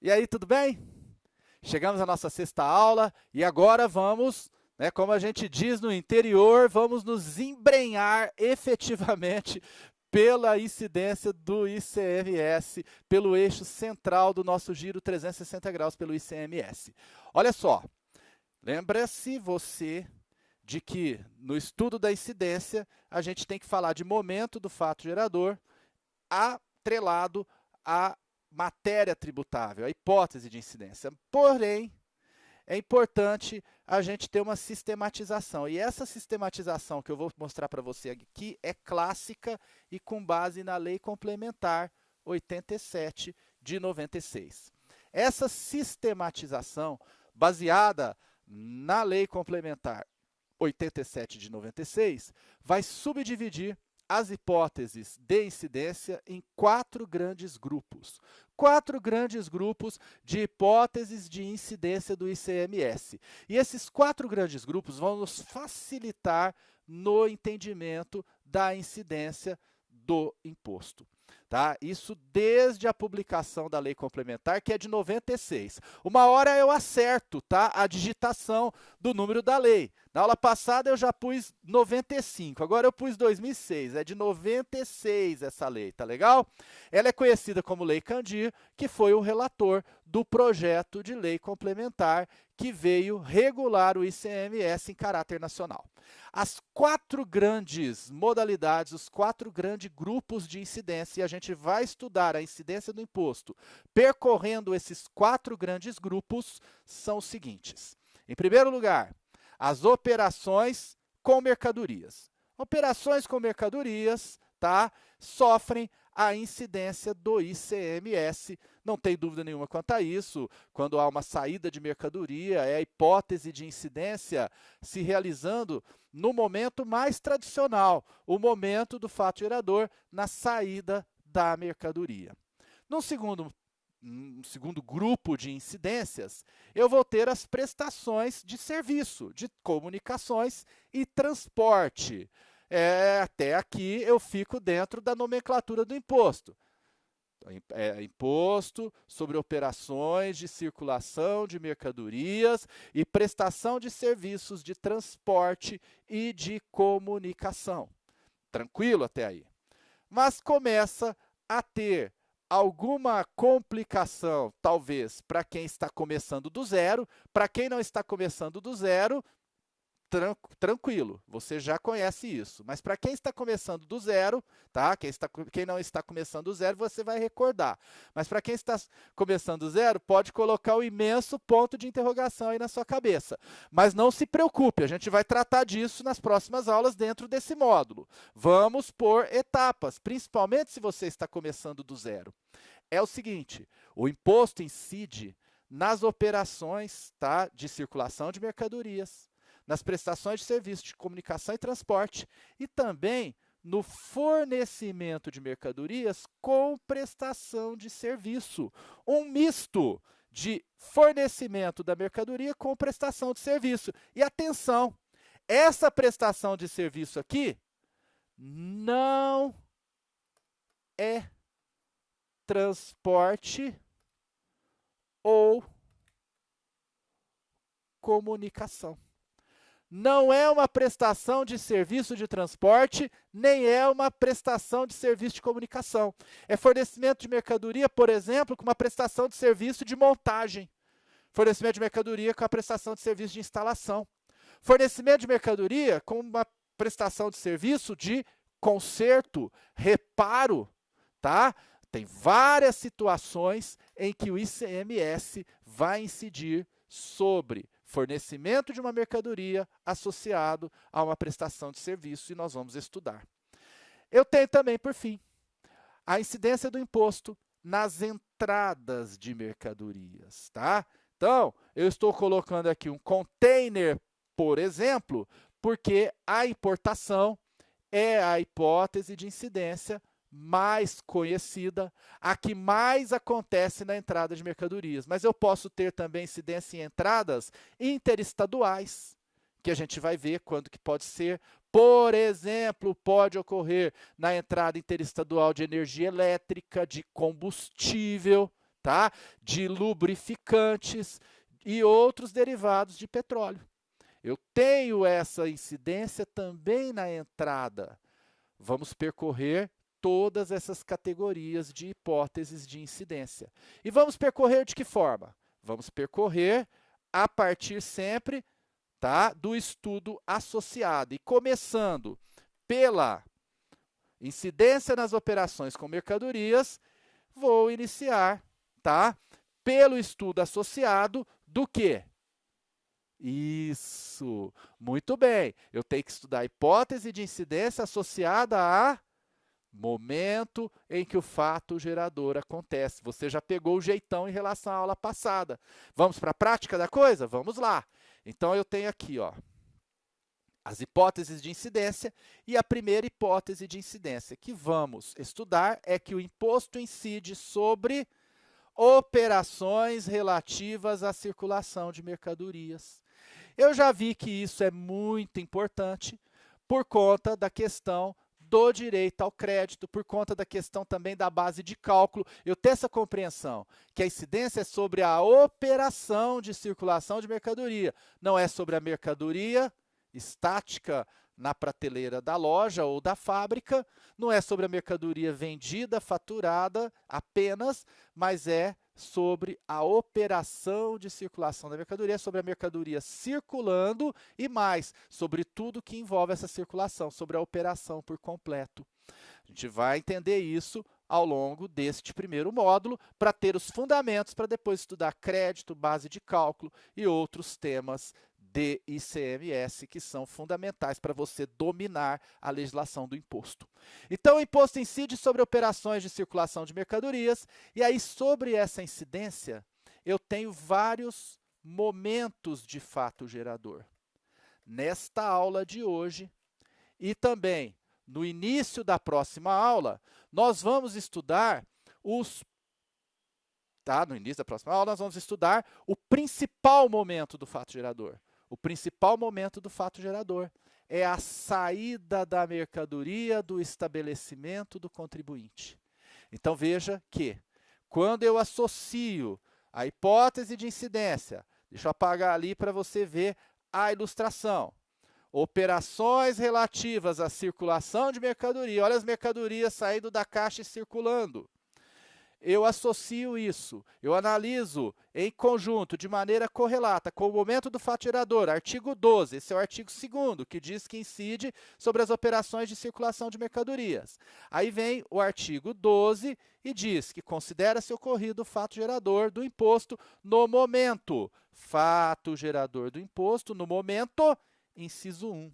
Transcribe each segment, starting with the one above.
E aí, tudo bem? Chegamos à nossa sexta aula e agora vamos, como a gente diz no interior, vamos nos embrenhar efetivamente pela incidência do ICMS, pelo eixo central do nosso giro 360 graus pelo ICMS. Olha só, lembra-se você de que no estudo da incidência a gente tem que falar de momento do fato gerador atrelado à matéria tributável, a hipótese de incidência. Porém, é importante a gente ter uma sistematização. E essa sistematização que eu vou mostrar para você aqui é clássica e com base na Lei Complementar 87 de 96. Essa sistematização, baseada na Lei Complementar 87 de 96, vai subdividir as hipóteses de incidência em quatro grandes grupos. Quatro grandes grupos de hipóteses de incidência do ICMS. E esses quatro grandes grupos vão nos facilitar no entendimento da incidência do imposto. Tá? Isso desde a publicação da lei complementar, que é de 96. Uma hora eu acerto, tá? A digitação do número da lei. Na aula passada eu já pus 95, agora eu pus 2006, é de 96 essa lei, tá legal? Ela é conhecida como Lei Candir, que foi o relator do projeto de lei complementar que veio regular o ICMS em caráter nacional. As quatro grandes modalidades, os quatro grandes grupos de incidência, e a gente vai estudar a incidência do imposto percorrendo esses quatro grandes grupos, são os seguintes. Em primeiro lugar, as operações com mercadorias. Operações com mercadorias, tá, sofrem a incidência do ICMS. Não tem dúvida nenhuma quanto a isso. Quando há uma saída de mercadoria, é a hipótese de incidência se realizando no momento mais tradicional, o momento do fato gerador na saída da mercadoria. No segundo grupo de incidências, eu vou ter as prestações de serviço, de comunicações e transporte. Até aqui eu fico dentro da nomenclatura do imposto. Imposto sobre operações de circulação de mercadorias e prestação de serviços de transporte e de comunicação. Tranquilo até aí? Mas começa a ter alguma complicação, talvez, para quem está começando do zero. Para quem não está começando do zero, tranquilo, você já conhece isso. Mas para quem está começando do zero, tá? Quem não está começando do zero, você vai recordar. Mas para quem está começando do zero, pode colocar o imenso ponto de interrogação aí na sua cabeça. Mas não se preocupe, a gente vai tratar disso nas próximas aulas dentro desse módulo. Vamos por etapas, principalmente se você está começando do zero. É o seguinte, o imposto incide nas operações, tá, de circulação de mercadorias, nas prestações de serviço de comunicação e transporte e também no fornecimento de mercadorias com prestação de serviço. Um misto de fornecimento da mercadoria com prestação de serviço. E atenção, essa prestação de serviço aqui não é transporte ou comunicação. Não é uma prestação de serviço de transporte, nem é uma prestação de serviço de comunicação. É fornecimento de mercadoria, por exemplo, com uma prestação de serviço de montagem. Fornecimento de mercadoria com a prestação de serviço de instalação. Fornecimento de mercadoria com uma prestação de serviço de conserto, reparo, tá? Tem várias situações em que o ICMS vai incidir sobre fornecimento de uma mercadoria associado a uma prestação de serviço, e nós vamos estudar. Eu tenho também, por fim, a incidência do imposto nas entradas de mercadorias, tá? Então, eu estou colocando aqui um container, por exemplo, porque a importação é a hipótese de incidência mais conhecida, a que mais acontece na entrada de mercadorias. Mas eu posso ter também incidência em entradas interestaduais, que a gente vai ver quando que pode ser. Por exemplo, pode ocorrer na entrada interestadual de energia elétrica, de combustível, tá? De lubrificantes e outros derivados de petróleo. Eu tenho essa incidência também na entrada. Vamos percorrer todas essas categorias de hipóteses de incidência. E vamos percorrer de que forma? Vamos percorrer a partir sempre, tá, do estudo associado. E começando pela incidência nas operações com mercadorias, vou iniciar, tá, pelo estudo associado do quê? Isso, muito bem. Eu tenho que estudar a hipótese de incidência associada a momento em que o fato gerador acontece. Você já pegou o jeitão em relação à aula passada. Vamos para a prática da coisa? Vamos lá. Então, eu tenho aqui, ó, as hipóteses de incidência, e a primeira hipótese de incidência que vamos estudar é que o imposto incide sobre operações relativas à circulação de mercadorias. Eu já vi que isso é muito importante por conta da questão do direito ao crédito, por conta da questão também da base de cálculo. Eu tenho essa compreensão, que a incidência é sobre a operação de circulação de mercadoria, não é sobre a mercadoria estática na prateleira da loja ou da fábrica, não é sobre a mercadoria vendida, faturada apenas, mas é sobre a operação de circulação da mercadoria, sobre a mercadoria circulando e mais, sobre tudo que envolve essa circulação, sobre a operação por completo. A gente vai entender isso ao longo deste primeiro módulo, para ter os fundamentos para depois estudar crédito, base de cálculo e outros temas de ICMS que são fundamentais para você dominar a legislação do imposto. Então, o imposto incide sobre operações de circulação de mercadorias, e aí sobre essa incidência, eu tenho vários momentos de fato gerador. Nesta aula de hoje e também no início da próxima aula, nós vamos estudar no início da próxima aula, nós vamos estudar o principal momento do fato gerador. O principal momento do fato gerador é a saída da mercadoria do estabelecimento do contribuinte. Então, veja que, quando eu associo a hipótese de incidência, deixa eu apagar ali para você ver a ilustração. Operações relativas à circulação de mercadoria. Olha as mercadorias saindo da caixa e circulando. Eu associo isso, eu analiso em conjunto, de maneira correlata, com o momento do fato gerador, artigo 12, esse é o artigo 2º, que diz que incide sobre as operações de circulação de mercadorias. Aí vem o artigo 12 e diz que considera-se ocorrido o fato gerador do imposto no momento. Fato gerador do imposto no momento, inciso 1.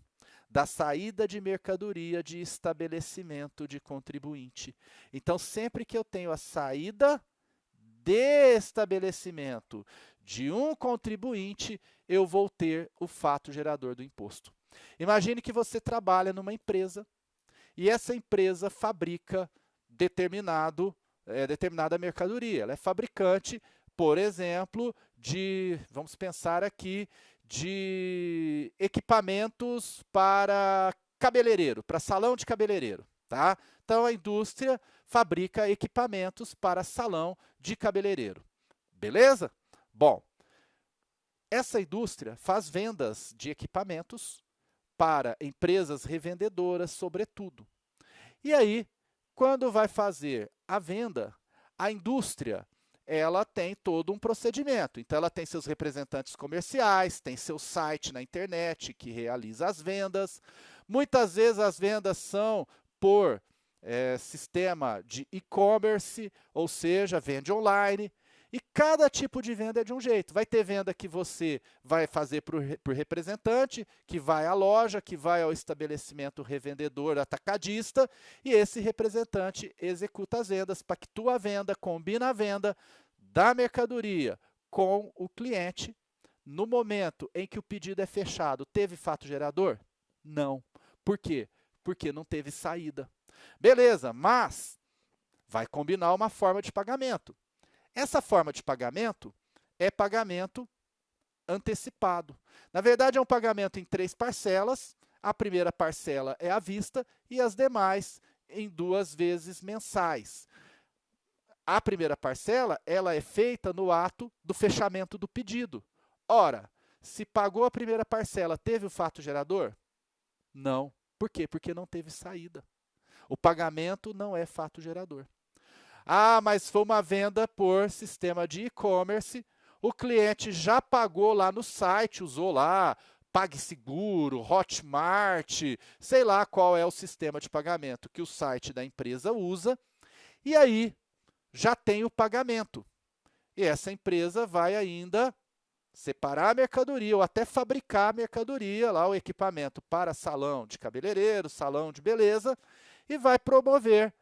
Da saída de mercadoria de estabelecimento de contribuinte. Então, sempre que eu tenho a saída de estabelecimento de um contribuinte, eu vou ter o fato gerador do imposto. Imagine que você trabalha numa empresa e essa empresa fabrica determinada mercadoria. Ela é fabricante, por exemplo, vamos pensar aqui, de equipamentos para cabeleireiro, para salão de cabeleireiro, tá? Então, a indústria fabrica equipamentos para salão de cabeleireiro, beleza? Bom, essa indústria faz vendas de equipamentos para empresas revendedoras, sobretudo. E aí, quando vai fazer a venda, a indústria ela tem todo um procedimento. Então, ela tem seus representantes comerciais, tem seu site na internet que realiza as vendas. Muitas vezes as vendas são por sistema de e-commerce, ou seja, vende online. E cada tipo de venda é de um jeito. Vai ter venda que você vai fazer por representante, que vai à loja, que vai ao estabelecimento revendedor atacadista, e esse representante executa as vendas, pactua a venda, combina a venda da mercadoria com o cliente. No momento em que o pedido é fechado, teve fato gerador? Não. Por quê? Porque não teve saída. Beleza, mas vai combinar uma forma de pagamento. Essa forma de pagamento é pagamento antecipado. Na verdade, é um pagamento em 3 parcelas. A primeira parcela é à vista e as demais em 2 vezes mensais. A primeira parcela, ela é feita no ato do fechamento do pedido. Ora, se pagou a primeira parcela, teve o fato gerador? Não. Por quê? Porque não teve saída. O pagamento não é fato gerador. Ah, mas foi uma venda por sistema de e-commerce, o cliente já pagou lá no site, usou lá PagSeguro, Hotmart, sei lá qual é o sistema de pagamento que o site da empresa usa, e aí já tem o pagamento. E essa empresa vai ainda separar a mercadoria ou até fabricar a mercadoria, lá o equipamento para salão de cabeleireiro, salão de beleza, e vai promover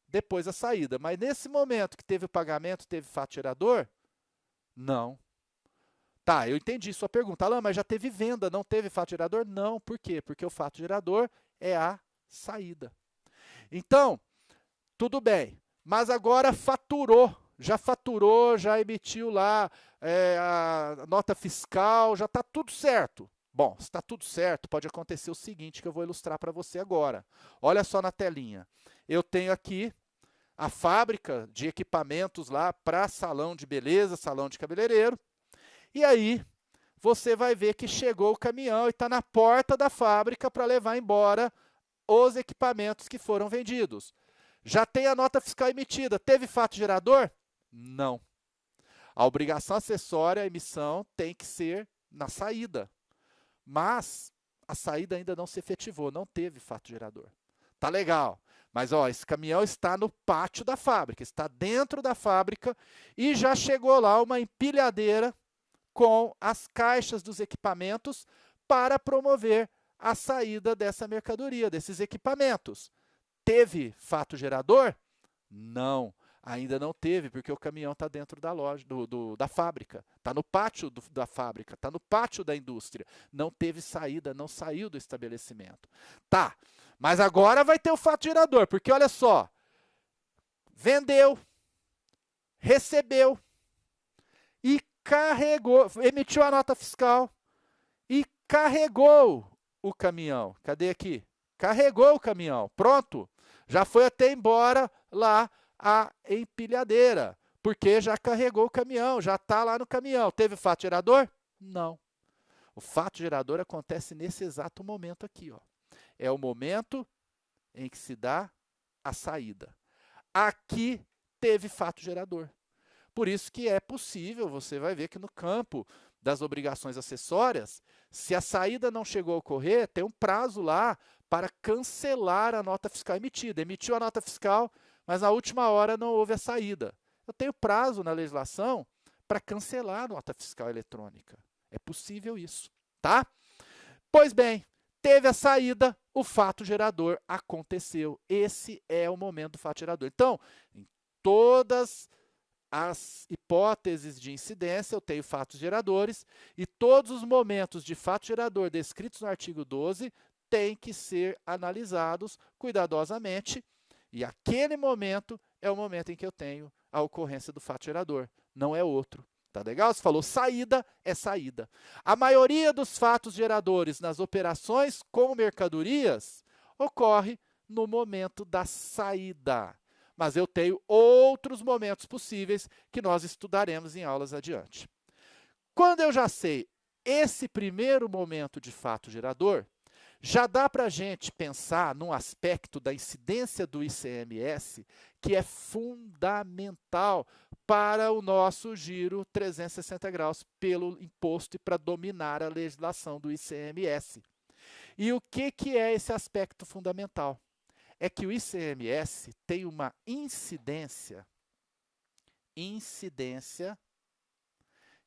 depois a saída. Mas nesse momento que teve o pagamento, teve fato gerador? Não. Tá, eu entendi sua pergunta. Alain, mas já teve venda, não teve fato gerador? Não. Por quê? Porque o fato gerador é a saída. Então, tudo bem. Mas agora faturou, já emitiu lá a nota fiscal, já está tudo certo. Bom, se está tudo certo, pode acontecer o seguinte que eu vou ilustrar para você agora. Olha só na telinha. Eu tenho aqui a fábrica de equipamentos lá para salão de beleza, salão de cabeleireiro. E aí, você vai ver que chegou o caminhão e está na porta da fábrica para levar embora os equipamentos que foram vendidos. Já tem a nota fiscal emitida. Teve fato gerador? Não. A obrigação acessória, a emissão, tem que ser na saída. Mas a saída ainda não se efetivou, não teve fato gerador. Tá legal. Mas ó, esse caminhão está no pátio da fábrica, está dentro da fábrica e já chegou lá uma empilhadeira com as caixas dos equipamentos para promover a saída dessa mercadoria, desses equipamentos. Teve fato gerador? Não, ainda não teve, porque o caminhão está dentro da loja, da fábrica, está no pátio da fábrica, está no pátio da indústria. Não teve saída, não saiu do estabelecimento. Tá, mas agora vai ter o fato gerador, porque olha só, vendeu, recebeu e carregou, emitiu a nota fiscal e carregou o caminhão. Cadê aqui? Carregou o caminhão, pronto. Já foi até embora lá a empilhadeira, porque já carregou o caminhão, já está lá no caminhão. Teve fato gerador? Não. O fato gerador acontece nesse exato momento aqui, ó. É o momento em que se dá a saída. Aqui teve fato gerador. Por isso que é possível, você vai ver que no campo das obrigações acessórias, se a saída não chegou a ocorrer, tem um prazo lá para cancelar a nota fiscal emitida. Emitiu a nota fiscal, mas na última hora não houve a saída. Eu tenho prazo na legislação para cancelar a nota fiscal eletrônica. É possível isso, tá? Pois bem, teve a saída, o fato gerador aconteceu. Esse é o momento do fato gerador. Então, em todas as hipóteses de incidência, eu tenho fatos geradores, e todos os momentos de fato gerador descritos no artigo 12 têm que ser analisados cuidadosamente, e aquele momento é o momento em que eu tenho a ocorrência do fato gerador, não é outro. Tá legal? Você falou saída, é saída. A maioria dos fatos geradores nas operações com mercadorias ocorre no momento da saída. Mas eu tenho outros momentos possíveis que nós estudaremos em aulas adiante. Quando eu já sei esse primeiro momento de fato gerador, já dá para a gente pensar num aspecto da incidência do ICMS que é fundamental para o nosso giro 360 graus pelo imposto e para dominar a legislação do ICMS. E o que é esse aspecto fundamental? É que o ICMS tem uma incidência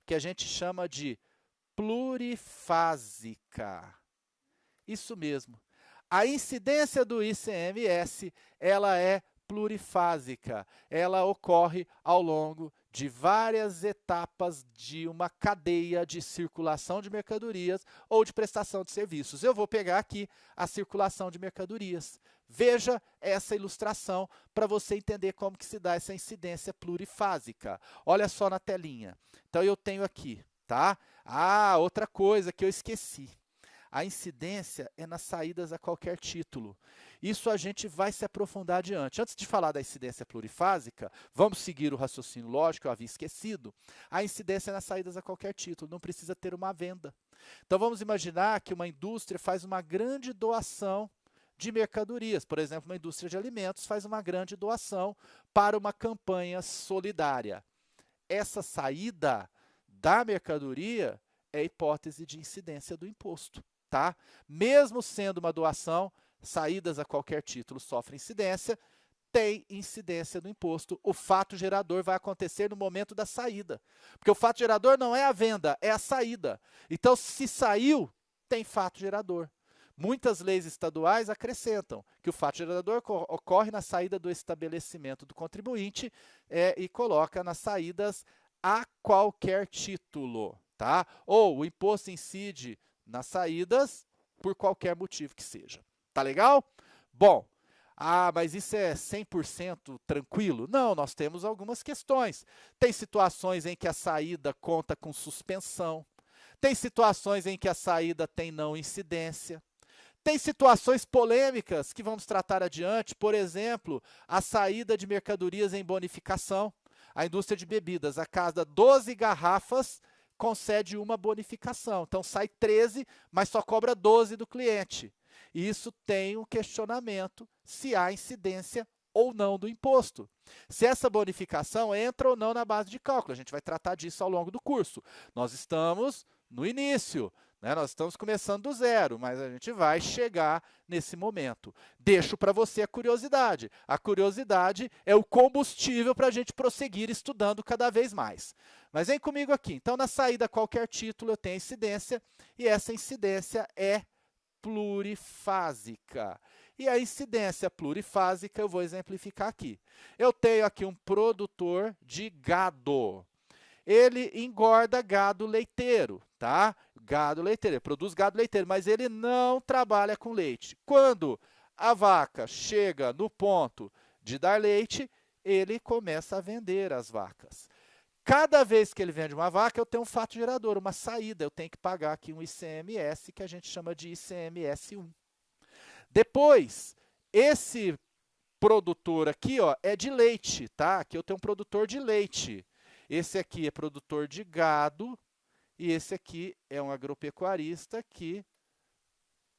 que a gente chama de plurifásica. Isso mesmo. A incidência do ICMS, ela é plurifásica. Ela ocorre ao longo de várias etapas de uma cadeia de circulação de mercadorias ou de prestação de serviços. Eu vou pegar aqui a circulação de mercadorias. Veja essa ilustração para você entender como que se dá essa incidência plurifásica. Olha só na telinha. Então, eu tenho aqui, tá? Ah, outra coisa que eu esqueci. A incidência é nas saídas a qualquer título. Isso a gente vai se aprofundar adiante. Antes de falar da incidência plurifásica, vamos seguir o raciocínio lógico, eu havia esquecido. A incidência é nas saídas a qualquer título, não precisa ter uma venda. Então vamos imaginar que uma indústria faz uma grande doação de mercadorias. Por exemplo, uma indústria de alimentos faz uma grande doação para uma campanha solidária. Essa saída da mercadoria é a hipótese de incidência do imposto, tá? Mesmo sendo uma doação, saídas a qualquer título sofrem incidência, tem incidência do imposto. O fato gerador vai acontecer no momento da saída. Porque o fato gerador não é a venda, é a saída. Então, se saiu, tem fato gerador. Muitas leis estaduais acrescentam que o fato gerador ocorre na saída do estabelecimento do contribuinte e coloca nas saídas a qualquer título, tá? Ou o imposto incide nas saídas por qualquer motivo que seja. Tá legal? Bom, mas isso é 100% tranquilo? Não, nós temos algumas questões. Tem situações em que a saída conta com suspensão. Tem situações em que a saída tem não incidência. Tem situações polêmicas que vamos tratar adiante, por exemplo, a saída de mercadorias em bonificação. A indústria de bebidas, a cada 12 garrafas, concede uma bonificação. Então, sai 13, mas só cobra 12 do cliente. E isso tem um questionamento se há incidência ou não do imposto. Se essa bonificação entra ou não na base de cálculo. A gente vai tratar disso ao longo do curso. Nós estamos no início, né? Nós estamos começando do zero, mas a gente vai chegar nesse momento. Deixo para você a curiosidade. A curiosidade é o combustível para a gente prosseguir estudando cada vez mais. Mas vem comigo aqui. Então, na saída a qualquer título, eu tenho incidência, e essa incidência é plurifásica. E a incidência plurifásica eu vou exemplificar aqui. Eu tenho aqui um produtor de gado. Ele engorda gado leiteiro, tá? Gado leiteiro, ele produz gado leiteiro, mas ele não trabalha com leite. Quando a vaca chega no ponto de dar leite, ele começa a vender as vacas. Cada vez que ele vende uma vaca, eu tenho um fato gerador, uma saída. Eu tenho que pagar aqui um ICMS, que a gente chama de ICMS 1. Depois, esse produtor aqui, ó, é de leite, tá? Aqui eu tenho um produtor de leite. Esse aqui é produtor de gado e esse aqui é um agropecuarista que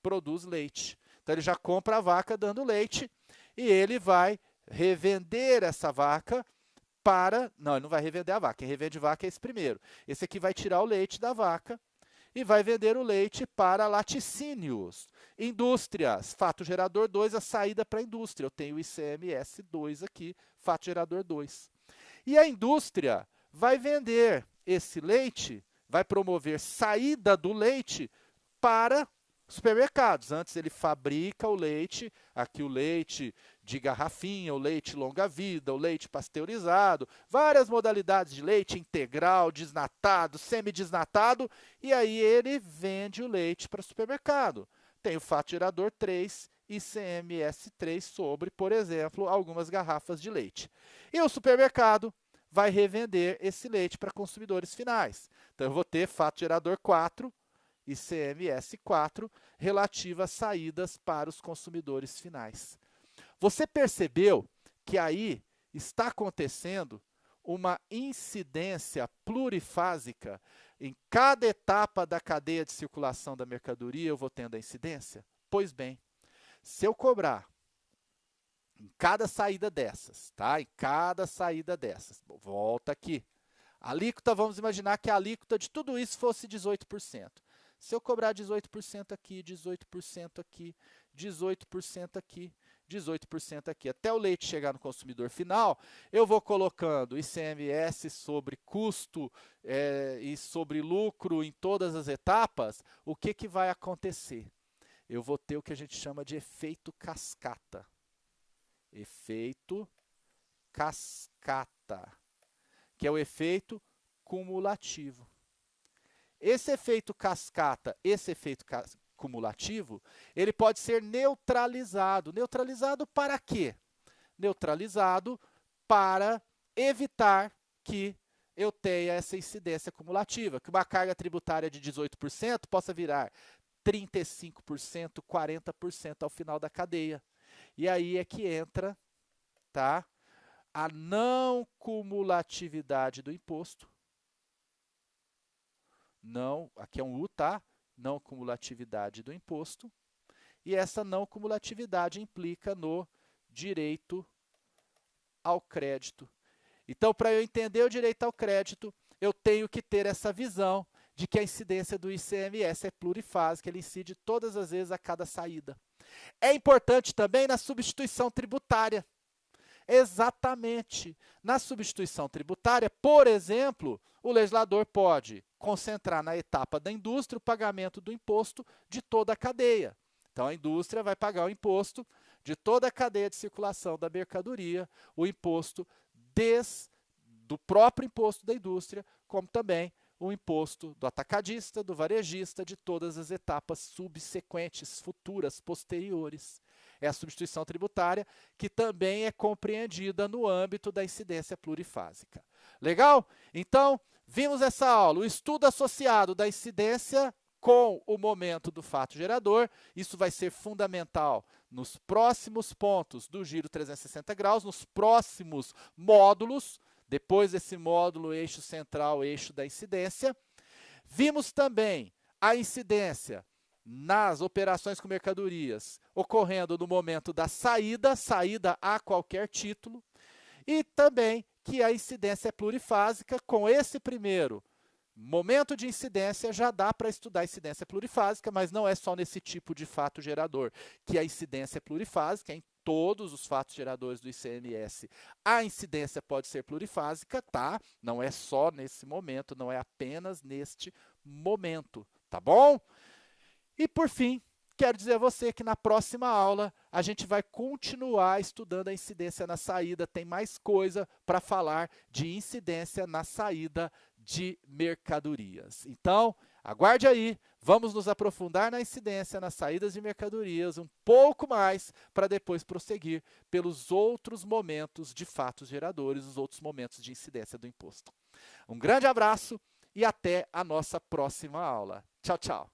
produz leite. Então, ele já compra a vaca dando leite e ele vai revender essa vaca para... Não, ele não vai revender a vaca. Quem revende vaca é esse primeiro. Esse aqui vai tirar o leite da vaca e vai vender o leite para laticínios. Indústrias, fato gerador 2, a saída para a indústria. Eu tenho o ICMS 2 aqui, fato gerador 2. E a indústria vai vender esse leite, vai promover saída do leite para supermercados. Antes ele fabrica o leite, aqui o leite de garrafinha, o leite longa-vida, o leite pasteurizado, várias modalidades de leite integral, desnatado, semidesnatado, e aí ele vende o leite para o supermercado. Tem o fato gerador 3, ICMS 3 sobre, por exemplo, algumas garrafas de leite. E o supermercado vai revender esse leite para consumidores finais. Então, eu vou ter fato gerador 4, ICMS 4, relativa às saídas para os consumidores finais. Você percebeu que aí está acontecendo uma incidência plurifásica? Em cada etapa da cadeia de circulação da mercadoria, eu vou tendo a incidência? Pois bem, se eu cobrar em cada saída dessas, tá? Em cada saída dessas. Bom, volta aqui. A alíquota, vamos imaginar que a alíquota de tudo isso fosse 18%. Se eu cobrar 18% aqui, 18% aqui, 18% aqui, 18% aqui, até o leite chegar no consumidor final, eu vou colocando ICMS sobre custo e sobre lucro em todas as etapas, o que vai acontecer? Eu vou ter o que a gente chama de efeito cascata. Efeito cascata, que é o efeito cumulativo. Esse efeito cascata, esse efeito cumulativo, ele pode ser neutralizado. Neutralizado para quê? Neutralizado para evitar que eu tenha essa incidência cumulativa, que uma carga tributária de 18% possa virar 35%, 40% ao final da cadeia. E aí é que entra, tá, a não cumulatividade do imposto. Não, aqui é um U, tá? Não cumulatividade do imposto. E essa não cumulatividade implica no direito ao crédito. Então, para eu entender o direito ao crédito, eu tenho que ter essa visão de que a incidência do ICMS é plurifásica, ele incide todas as vezes a cada saída. É importante também na substituição tributária. Exatamente. Na substituição tributária, por exemplo, o legislador pode concentrar na etapa da indústria o pagamento do imposto de toda a cadeia. Então, a indústria vai pagar o imposto de toda a cadeia de circulação da mercadoria, o imposto do próprio imposto da indústria, como também o imposto do atacadista, do varejista, de todas as etapas subsequentes, futuras, posteriores. É a substituição tributária que também é compreendida no âmbito da incidência plurifásica. Legal? Então, vimos essa aula, o estudo associado da incidência com o momento do fato gerador. Isso vai ser fundamental nos próximos pontos do giro 360 graus, nos próximos módulos, depois desse módulo eixo central, eixo da incidência. Vimos também a incidência nas operações com mercadorias ocorrendo no momento da saída a qualquer título, e também que a incidência é plurifásica. Com esse primeiro momento de incidência, já dá para estudar a incidência plurifásica, mas não é só nesse tipo de fato gerador que a incidência é plurifásica, em todos os fatos geradores do ICMS. A incidência pode ser plurifásica, tá? Não é só nesse momento, não é apenas neste momento, tá bom? E por fim, quero dizer a você que na próxima aula a gente vai continuar estudando a incidência na saída. Tem mais coisa para falar de incidência na saída de mercadorias. Então, aguarde aí, vamos nos aprofundar na incidência nas saídas de mercadorias um pouco mais para depois prosseguir pelos outros momentos de fatos geradores, os outros momentos de incidência do imposto. Um grande abraço e até a nossa próxima aula. Tchau, tchau.